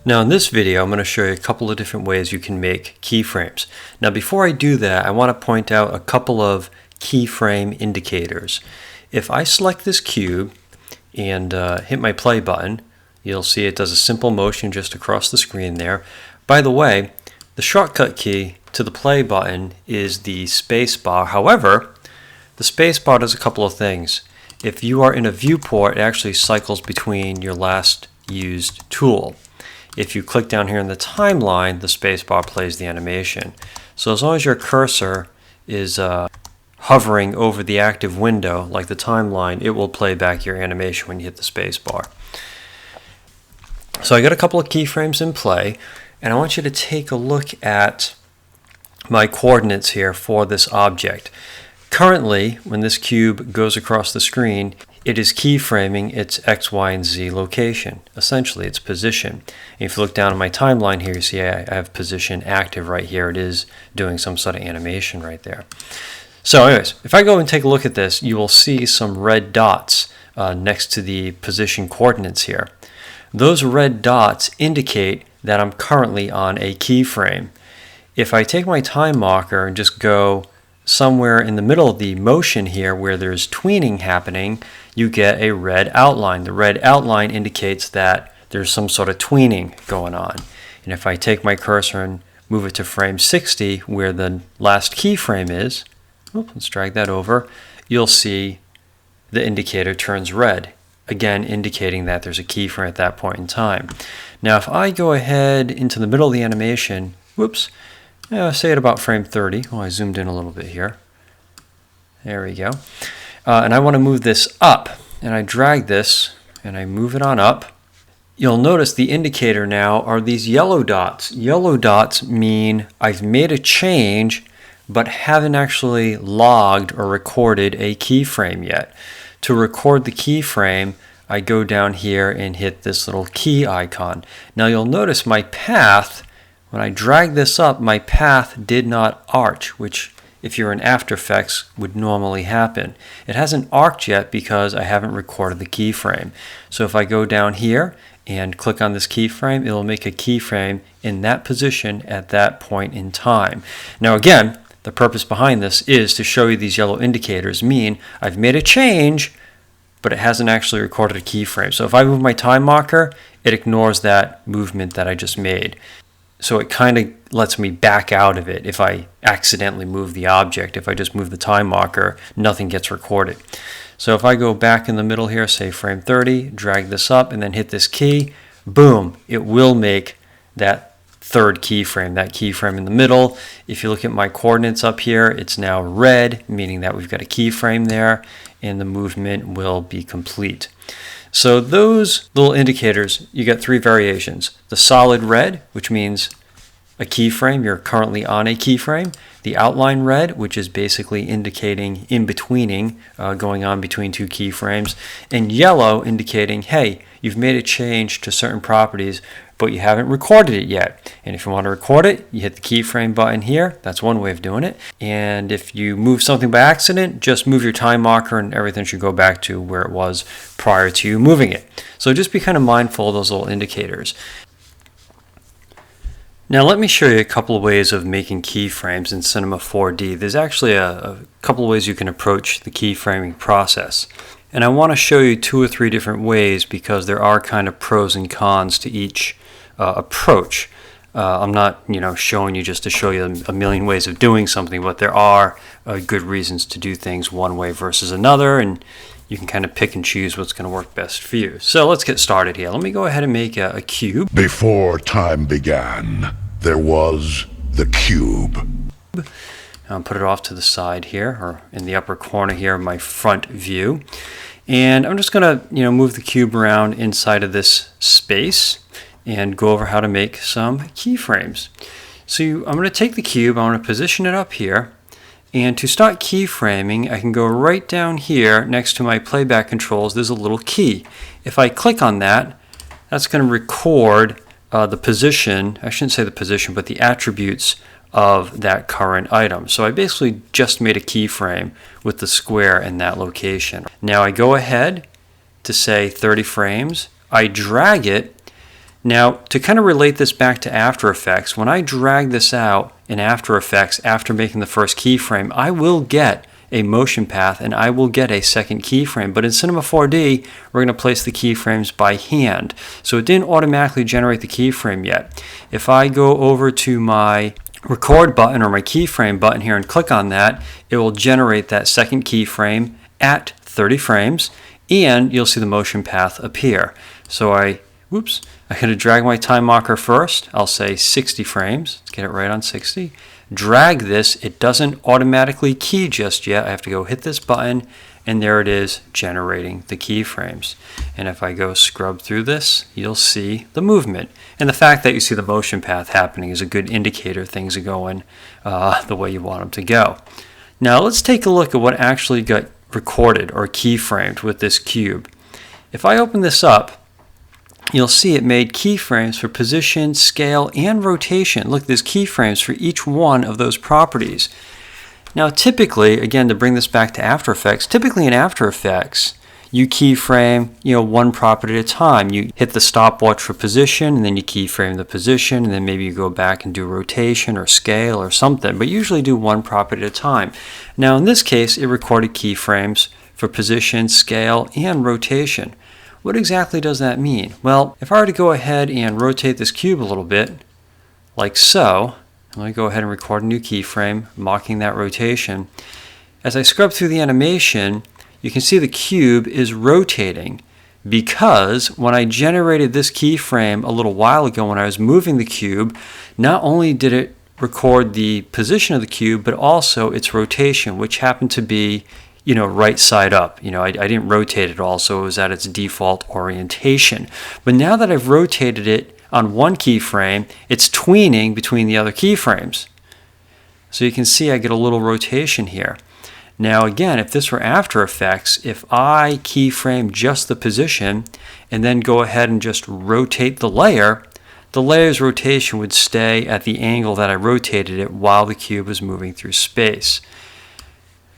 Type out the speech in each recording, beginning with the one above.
Now in this video, I'm going to show you a couple of different ways you can make keyframes. Now before I do that, I want to point out a couple of keyframe indicators. If I select this cube and hit my play button, you'll see it does a simple motion just across the screen there. By the way, the shortcut key to the play button is the space bar. However, the space bar does a couple of things. If you are in a viewport, it actually cycles between your last used tool. If you click down here in the timeline, the spacebar plays the animation. So as long as your cursor is hovering over the active window, like the timeline, it will play back your animation when you hit the spacebar. So I got a couple of keyframes in play, and I want you to take a look at my coordinates here for this object. Currently, when this cube goes across the screen, it is keyframing its X, Y, and Z location, essentially its position. And if you look down at my timeline here, you see I have position active right here. It is doing some sort of animation right there. So anyways, if I go and take a look at this, you will see some red dots next to the position coordinates here. Those red dots indicate that I'm currently on a keyframe. If I take my time marker and just go somewhere in the middle of the motion here where there's tweening happening, you get a red outline. The red outline indicates that there's some sort of tweening going on. And if I take my cursor and move it to frame 60 where the last keyframe is, let's drag that over, you'll see the indicator turns red, again indicating that there's a keyframe at that point in time. Now if I go ahead into the middle of the animation, say at about frame 30. Oh, I zoomed in a little bit here. There we go. And I want to move this up. And I drag this and I move it on up. You'll notice the indicator now are these yellow dots. Yellow dots mean I've made a change but haven't actually logged or recorded a keyframe yet. To record the keyframe, I go down here and hit this little key icon. Now you'll notice my path, when I drag this up, my path did not arch, which if you're in After Effects would normally happen. It hasn't arced yet because I haven't recorded the keyframe. So if I go down here and click on this keyframe, it will make a keyframe in that position at that point in time. Now again, the purpose behind this is to show you these yellow indicators mean I've made a change, but it hasn't actually recorded a keyframe. So if I move my time marker, it ignores that movement that I just made. So it kind of lets me back out of it if I accidentally move the object. If I just move the time marker, nothing gets recorded. So if I go back in the middle here, say frame 30, drag this up and then hit this key, boom, it will make that third keyframe, that keyframe in the middle. If you look at my coordinates up here, it's now red, meaning that we've got a keyframe there and the movement will be complete. So those little indicators, you get three variations. The solid red, which means a keyframe, you're currently on a keyframe. The outline red, which is basically indicating in-betweening, going on between two keyframes. And yellow indicating, hey, you've made a change to certain properties, but you haven't recorded it yet. And if you want to record it, you hit the keyframe button here. That's one way of doing it. And if you move something by accident, just move your time marker and everything should go back to where it was prior to you moving it. So just be kind of mindful of those little indicators. Now let me show you a couple of ways of making keyframes in Cinema 4D. There's actually a couple of ways you can approach the keyframing process. And I want to show you 2 or 3 different ways because there are kind of pros and cons to each approach. I'm not showing you just to show you a million ways of doing something, but there are good reasons to do things one way versus another, and you can kind of pick and choose what's going to work best for you. So let's get started here. Let me go ahead and make a cube. Before time began, there was the cube. I'll put it off to the side here, or in the upper corner here of my front view. And I'm just going to move the cube around inside of this space and go over how to make some keyframes. So I'm going to take the cube, I want to position it up here, and to start keyframing, I can go right down here next to my playback controls. There's a little key. If I click on that, that's going to record the position, I shouldn't say the position, but the attributes of that current item. So I basically just made a keyframe with the square in that location. Now I go ahead to say 30 frames, I drag it. Now, to kind of relate this back to After Effects, when I drag this out in After Effects after making the first keyframe, I will get a motion path and I will get a second keyframe. But in Cinema 4D, we're going to place the keyframes by hand. So it didn't automatically generate the keyframe yet. If I go over to my record button or my keyframe button here and click on that, it will generate that second keyframe at 30 frames and you'll see the motion path appear. So I'm going to drag my time marker first. I'll say 60 frames. Let's get it right on 60. Drag this. It doesn't automatically key just yet. I have to go hit this button, and there it is, generating the keyframes. And if I go scrub through this, you'll see the movement. And the fact that you see the motion path happening is a good indicator things are going the way you want them to go. Now let's take a look at what actually got recorded or keyframed with this cube. If I open this up, you'll see it made keyframes for position, scale, and rotation. Look, there's keyframes for each one of those properties. Now typically, again, to bring this back to After Effects, typically in After Effects, you keyframe, one property at a time. You hit the stopwatch for position, and then you keyframe the position, and then maybe you go back and do rotation or scale or something, but usually do one property at a time. Now in this case, it recorded keyframes for position, scale, and rotation. What exactly does that mean? Well, if I were to go ahead and rotate this cube a little bit, like so, I'm going to go ahead and record a new keyframe, mocking that rotation. As I scrub through the animation, you can see the cube is rotating because when I generated this keyframe a little while ago when I was moving the cube, not only did it record the position of the cube, but also its rotation, which happened to be right side up. I didn't rotate it all, so it was at its default orientation. But now that I've rotated it on one keyframe, it's tweening between the other keyframes. So you can see I get a little rotation here. Now again, if this were After Effects, if I keyframe just the position and then go ahead and just rotate the layer's rotation would stay at the angle that I rotated it while the cube was moving through space.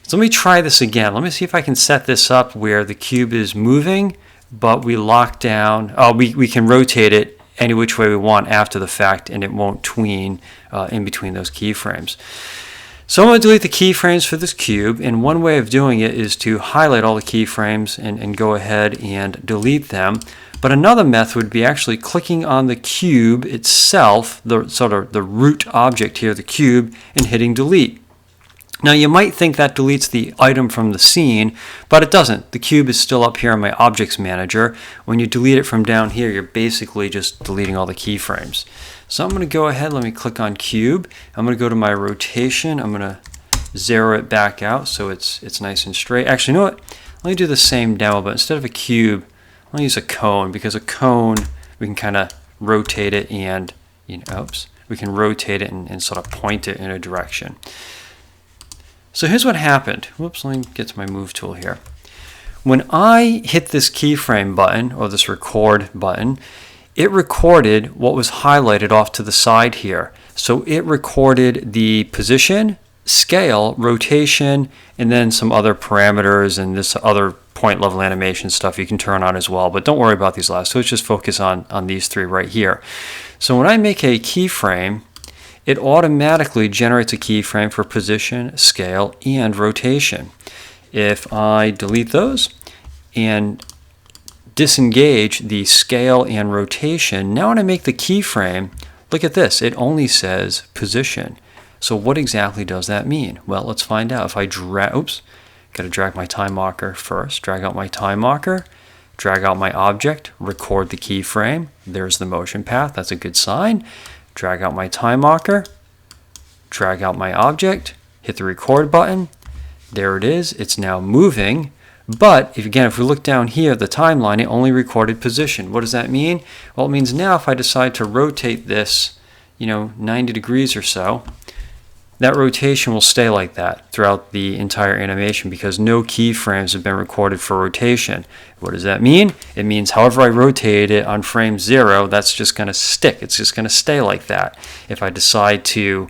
So let me try this again. Let me see if I can set this up where the cube is moving, but we lock down, we can rotate it any which way we want after the fact, and it won't tween in between those keyframes. So I'm going to delete the keyframes for this cube, and one way of doing it is to highlight all the keyframes and go ahead and delete them. But another method would be actually clicking on the cube itself, the sort of the root object here, the cube, and hitting delete. Now you might think that deletes the item from the scene, but it doesn't. The cube is still up here in my Objects Manager. When you delete it from down here, you're basically just deleting all the keyframes. So I'm going to go ahead, let me click on Cube. I'm going to go to my rotation. I'm going to zero it back out so it's nice and straight. Actually, you know what? Let me do the same demo, but instead of a cube, I'll use a cone, because a cone, we can kind of rotate it and, we can rotate it and sort of point it in a direction. So here's what happened. Whoops, let me get to my move tool here. When I hit this keyframe button, or this record button, it recorded what was highlighted off to the side here. So it recorded the position, scale, rotation, and then some other parameters and this other point level animation stuff you can turn on as well. But don't worry about these last. So let's just focus on these three right here. So when I make a keyframe, it automatically generates a keyframe for position, scale, and rotation. If I delete those and disengage the scale and rotation, now when I make the keyframe, look at this, it only says position. So what exactly does that mean? Well, let's find out. If I drag, got to drag my time marker first, drag out my time marker, drag out my object, record the keyframe, there's the motion path, that's a good sign. Drag out my time marker, drag out my object, hit the record button. There it is. It's now moving. But if we look down here at the timeline, it only recorded position. What does that mean? Well, it means now if I decide to rotate this, 90 degrees or so, that rotation will stay like that throughout the entire animation because no keyframes have been recorded for rotation. What does that mean? It means however I rotate it on frame 0, that's just going to stick. It's just going to stay like that. If I decide to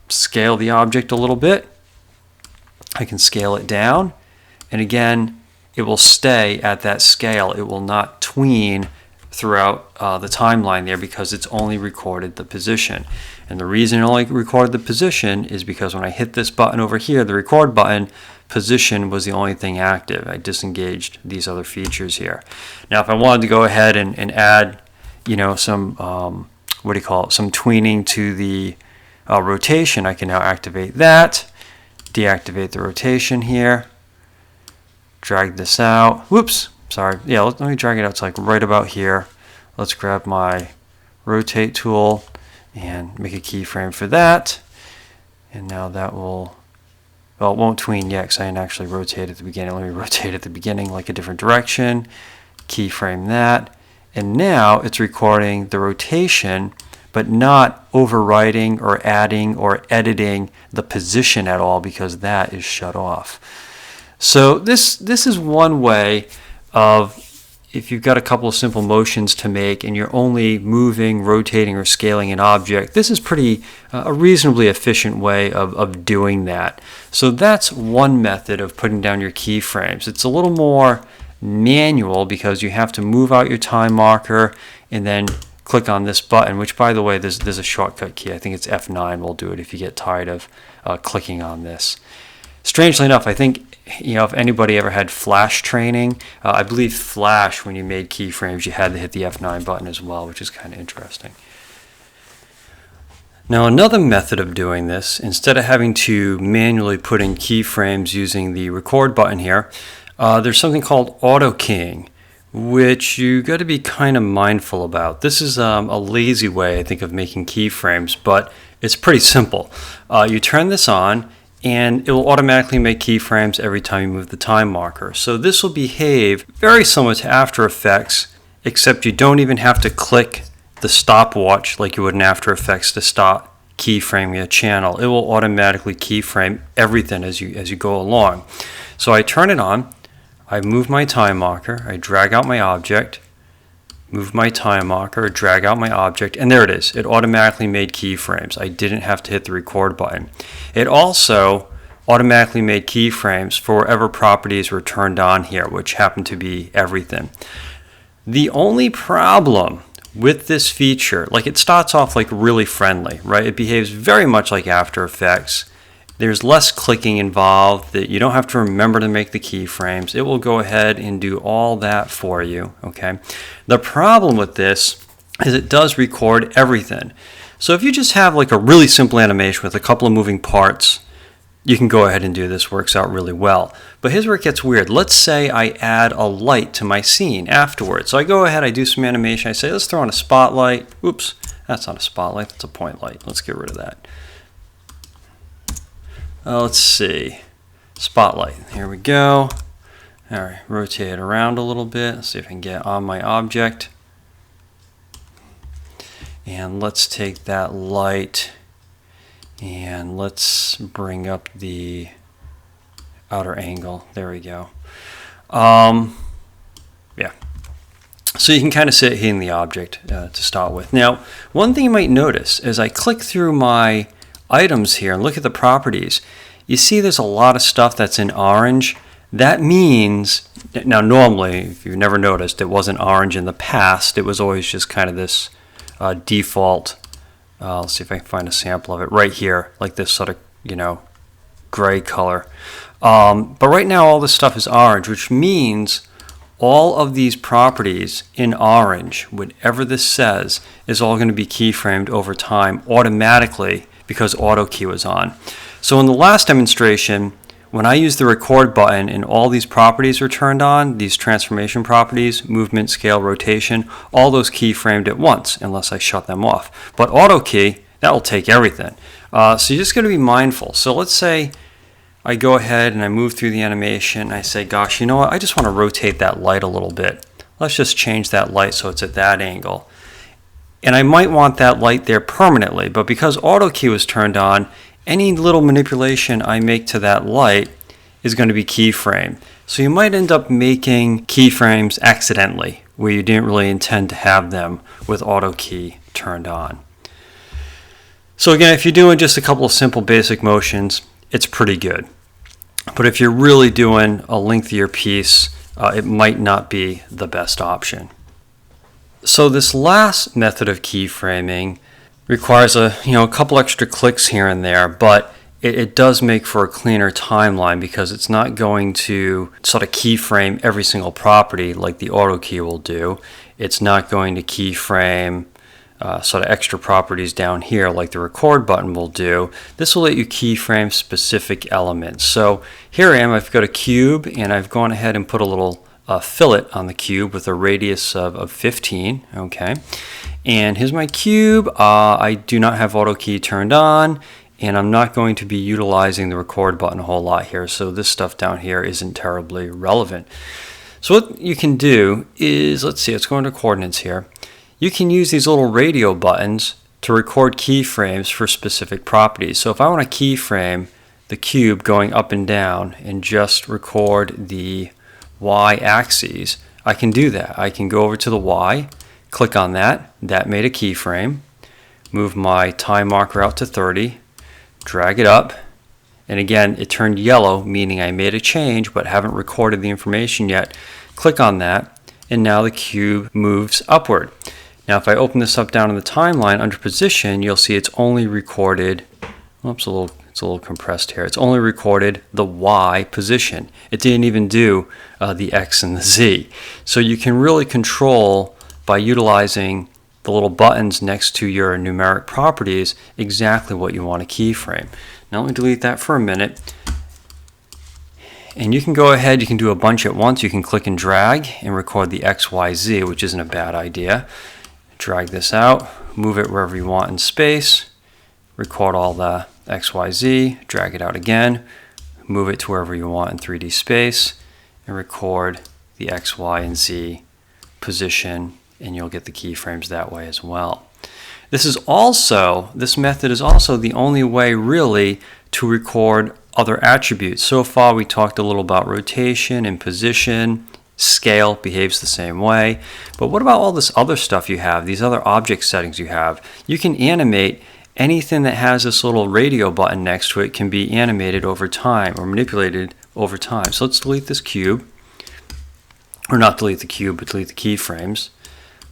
scale the object a little bit, I can scale it down, and again, it will stay at that scale. It will not tween throughout the timeline there because it's only recorded the position. And the reason it only recorded the position is because when I hit this button over here, the record button, position was the only thing active. I disengaged these other features here. Now if I wanted to go ahead and add, you know, some what do you call it, some tweening to the rotation, I can now activate that, deactivate the rotation here, drag this out. Whoops, sorry. Yeah, let me drag it out to like right about here. Let's grab my rotate tool and make a keyframe for that. And now that will, well, it won't tween yet because I didn't actually rotate at the beginning. Let me rotate at the beginning like a different direction, keyframe that. And now it's recording the rotation, but not overwriting or adding or editing the position at all because that is shut off. So this is one way of, if you've got a couple of simple motions to make and you're only moving, rotating, or scaling an object, this is pretty a reasonably efficient way of doing that. So that's one method of putting down your keyframes. It's a little more manual because you have to move out your time marker and then click on this button, which by the way, there's a shortcut key. I think it's F9 will do it if you get tired of clicking on this. Strangely enough, I think, you know, if anybody ever had Flash training, I believe Flash, when you made keyframes, you had to hit the F9 button as well, which is kind of interesting. Now another method of doing this, instead of having to manually put in keyframes using the record button here, there's something called auto keying, which you got to be kind of mindful about. This is a lazy way, I think, of making keyframes, but it's pretty simple. You turn this on, and it will automatically make keyframes every time you move the time marker. So this will behave very similar to After Effects, except you don't even have to click the stopwatch like you would in After Effects to stop keyframing a channel. It will automatically keyframe everything as you go along. So I turn it on, I move my time marker, I drag out my object, move my time marker, drag out my object, and there it is. It automatically made keyframes. I didn't have to hit the record button. It also automatically made keyframes for whatever properties were turned on here, which happened to be everything. The only problem with this feature, like it starts off like really friendly, right? It behaves very much like After Effects. There's less clicking involved, that you don't have to remember to make the keyframes. It will go ahead and do all that for you, okay? The problem with this is it does record everything. So if you just have like a really simple animation with a couple of moving parts, you can go ahead and do this, works out really well. But here's where it gets weird. Let's say I add a light to my scene afterwards. So I go ahead, I do some animation, I say let's throw on a spotlight. Oops, that's not a spotlight, that's a point light. Let's get rid of that. Let's see, spotlight, here we go. All right, rotate it around a little bit. Let's see if I can get on my object. And let's take that light and let's bring up the outer angle. There we go. Yeah. So you can kind of see it hitting the object to start with. Now, one thing you might notice as I click through my items here and look at the properties, you see there's a lot of stuff that's in orange. That means, now normally, if you've never noticed, it wasn't orange in the past. It was always just kind of this default, let's see if I can find a sample of it right here, like this sort of, you know, gray color. But right now all this stuff is orange, which means all of these properties in orange, whatever this says, is all going to be keyframed over time automatically because auto key was on. So in the last demonstration, when I used the record button and all these properties were turned on, these transformation properties, movement, scale, rotation, all those keyframed at once unless I shut them off. But auto key, that will take everything. So you're just going to be mindful. So let's say I go ahead and I move through the animation and I say, gosh, you know what, I just want to rotate that light a little bit. Let's just change that light so it's at that angle. And I might want that light there permanently, but because auto key was turned on, any little manipulation I make to that light is going to be keyframed. So you might end up making keyframes accidentally where you didn't really intend to have them with auto key turned on. So again, if you're doing just a couple of simple basic motions, it's pretty good. But if you're really doing a lengthier piece, it might not be the best option. So this last method of keyframing requires a couple extra clicks here and there, but it does make for a cleaner timeline because it's not going to sort of keyframe every single property like the auto key will do. It's not going to keyframe sort of extra properties down here like the record button will do. This will let you keyframe specific elements. So here I am, I've got a cube and I've gone ahead and put a little fillet on the cube with a radius of 15. Okay, and here's my cube. I do not have auto key turned on, and I'm not going to be utilizing the record button a whole lot here, so this stuff down here isn't terribly relevant. So what you can do is, let's see, let's go into coordinates here. You can use these little radio buttons to record keyframes for specific properties. So if I want to keyframe the cube going up and down and just record the y-axis, I can do that. I can go over to the y, click on that, that made a keyframe, move my time marker out to 30, drag it up, and again it turned yellow, meaning I made a change but haven't recorded the information yet. Click on that, and now the cube moves upward. Now if I open this up down in the timeline under position, you'll see it's only recorded, oops, it's a little compressed here. It's only recorded the Y position. It didn't even do the X and the Z. So you can really control, by utilizing the little buttons next to your numeric properties, exactly what you want to keyframe. Now let me delete that for a minute. And you can go ahead, you can do a bunch at once. You can click and drag and record the X, Y, Z, which isn't a bad idea. Drag this out, move it wherever you want in space, record all the X, Y, Z, drag it out again, move it to wherever you want in 3D space, and record the X, Y, and Z position, and you'll get the keyframes that way as well. This method is also the only way really to record other attributes. So far we talked a little about rotation and position. Scale behaves the same way. But what about all this other stuff you have, these other object settings you have? You can animate anything that has this little radio button next to it, can be animated over time or manipulated over time. So let's delete this cube, or not delete the cube, but delete the keyframes.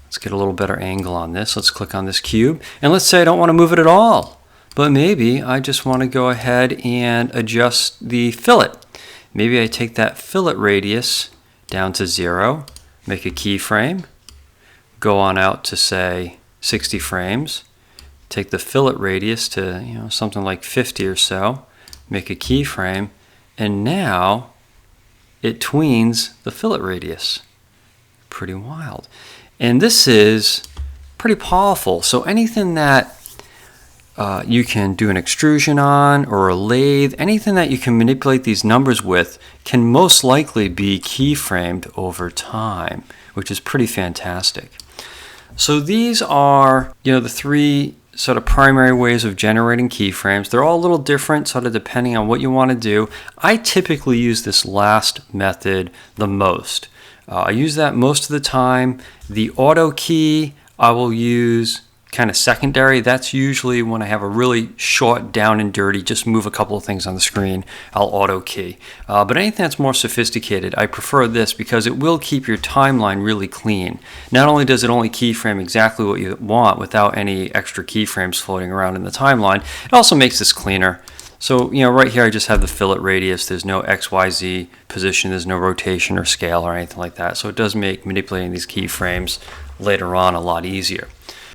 Let's get a little better angle on this. Let's click on this cube, and let's say I don't want to move it at all, but maybe I just want to go ahead and adjust the fillet. Maybe I take that fillet radius down to 0, make a keyframe, go on out to say 60 frames, take the fillet radius to something like 50 or so, make a keyframe, and now it tweens the fillet radius. Pretty wild. And this is pretty powerful. So anything that you can do an extrusion on, or a lathe, anything that you can manipulate these numbers with can most likely be keyframed over time, which is pretty fantastic. So these are the three sort of primary ways of generating keyframes. They're all a little different, sort of depending on what you want to do. I typically use this last method the most. I use that most of the time. The auto key I will use kind of secondary. That's usually when I have a really short, down and dirty, just move a couple of things on the screen, I'll auto key. But anything that's more sophisticated, I prefer this because it will keep your timeline really clean. Not only does it only keyframe exactly what you want without any extra keyframes floating around in the timeline, it also makes this cleaner. So, right here I just have the fillet radius. There's no XYZ position, there's no rotation or scale or anything like that. So it does make manipulating these keyframes later on a lot easier.